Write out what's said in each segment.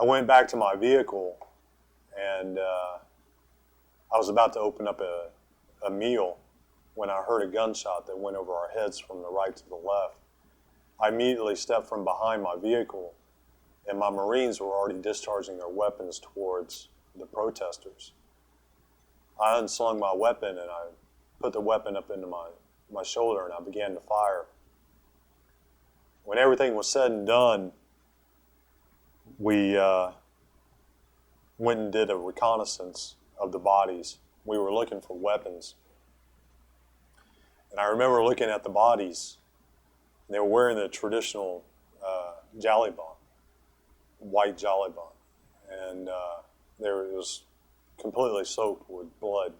I went back to my vehicle, and I was about to open up a meal when I heard a gunshot that went over our heads from the right to the left. I immediately stepped from behind my vehicle, and my Marines were already discharging their weapons towards the protesters. I unslung my weapon, and I put the weapon up into my shoulder, and I began to fire. When everything was said and done, we went and did a reconnaissance of the bodies. We were looking for weapons. And I remember looking at the bodies. They were wearing the traditional jaliban, white jaliban. And it was completely soaked with blood.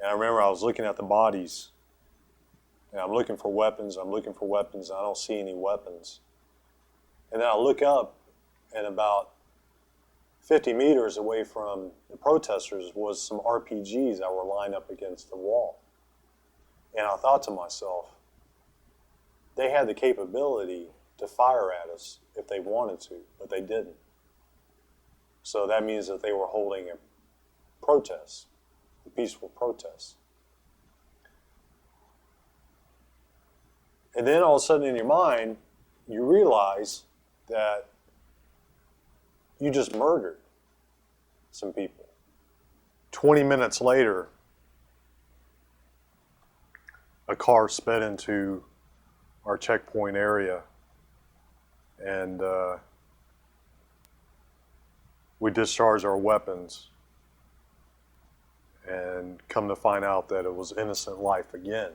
And I remember I was looking at the bodies, and I'm looking for weapons, and I don't see any weapons. And then I look up, and about 50 meters away from the protesters was some RPGs that were lined up against the wall. And I thought to myself, they had the capability to fire at us if they wanted to, but they didn't. So that means that they were holding a protest, a peaceful protest. And then all of a sudden in your mind, you realize that you just murdered some people. 20 minutes later, a car sped into our checkpoint area, and we discharged our weapons, and come to find out that it was innocent life again.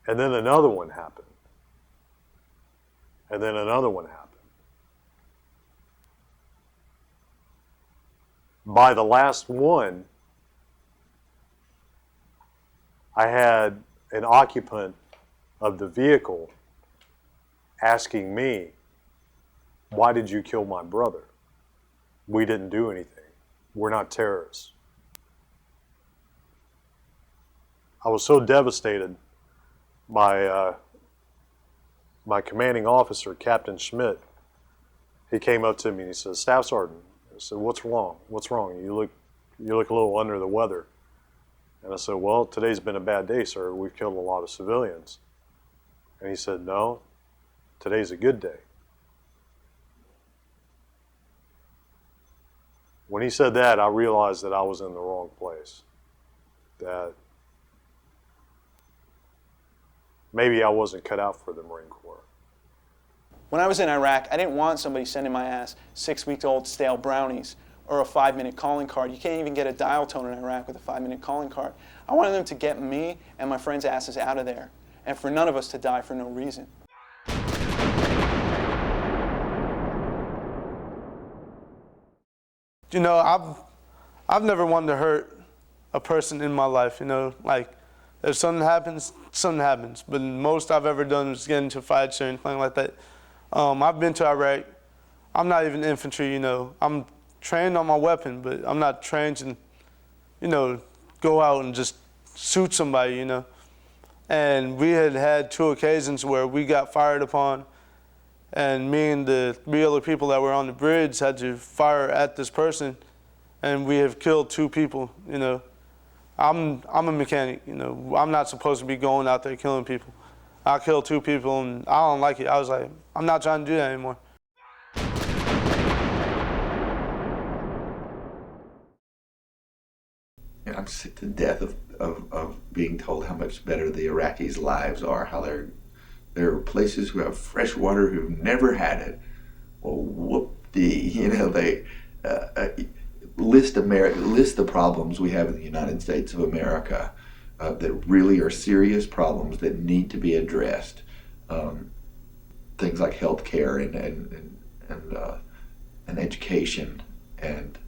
And then another one happened. And then another one happened. By the last one, I had an occupant of the vehicle asking me, "Why did you kill my brother? We didn't do anything. We're not terrorists." I was so devastated by my commanding officer, Captain Schmidt. He came up to me and he said, "Staff Sergeant," I said, "What's wrong? What's wrong? You look a little under the weather." And I said, "Well, today's been a bad day, sir. We've killed a lot of civilians." And he said, "No, today's a good day." When he said that, I realized that I was in the wrong place. That maybe I wasn't cut out for the Marine Corps. When I was in Iraq, I didn't want somebody sending my ass 6-week-old stale brownies or a 5-minute calling card. You can't even get a dial tone in Iraq with a 5-minute calling card. I wanted them to get me and my friends' asses out of there, and for none of us to die for no reason. You know, I've never wanted to hurt a person in my life, you know, like if something happens, something happens. But most I've ever done is get into fights or anything like that. I've been to Iraq. I'm not even infantry, you know. I'm trained on my weapon, but I'm not trained to, you know, go out and just shoot somebody, you know. And we had 2 occasions where we got fired upon, and me and the 3 other people that were on the bridge had to fire at this person, and we have killed 2 people, you know. I'm a mechanic, you know. I'm not supposed to be going out there killing people. I killed 2 people, and I don't like it. I was like, I'm not trying to do that anymore. I'm sick to death of being told how much better the Iraqis' lives are, how there are places who have fresh water who've never had it. Well, whoop-dee, you know, they list the problems we have in the United States of America that really are serious problems that need to be addressed. Things like health care and education and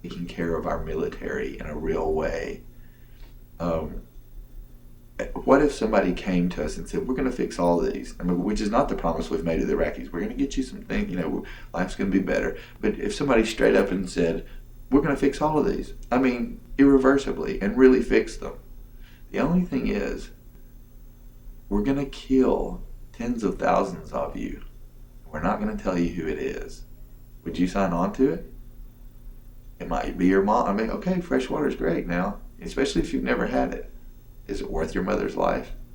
taking care of our military in a real way. What if somebody came to us and said, "We're going to fix all of these"? I mean, which is not the promise we've made to the Iraqis. We're going to get you some things, you know, life's going to be better. But if somebody straight up and said, "We're going to fix all of these," I mean, irreversibly, and really fix them. The only thing is, we're going to kill tens of thousands of you. We're not going to tell you who it is. Would you sign on to it? It might be your mom. I mean, okay, fresh water is great now, especially if you've never had it. Is it worth your mother's life?